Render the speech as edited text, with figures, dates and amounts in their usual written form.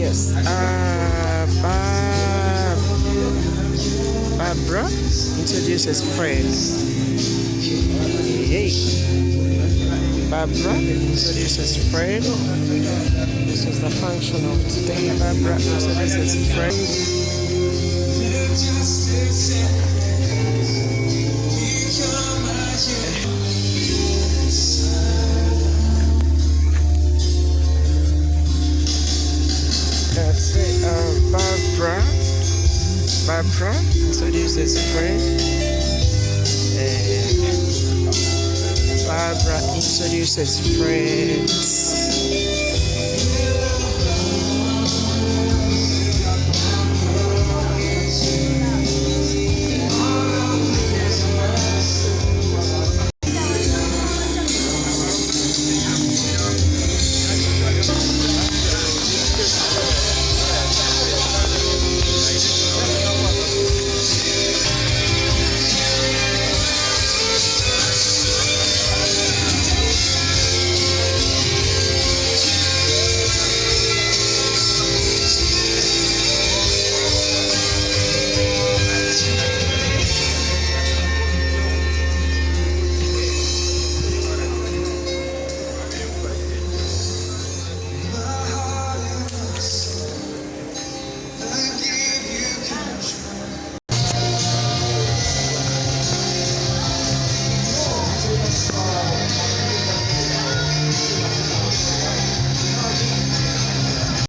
Yes. Barbara introduces Fred. Yay. Barbara introduces Fred. This is the function of today. Barbara introduces Fred. That's it. Barbara introduces Fred. Barbara introduces friends.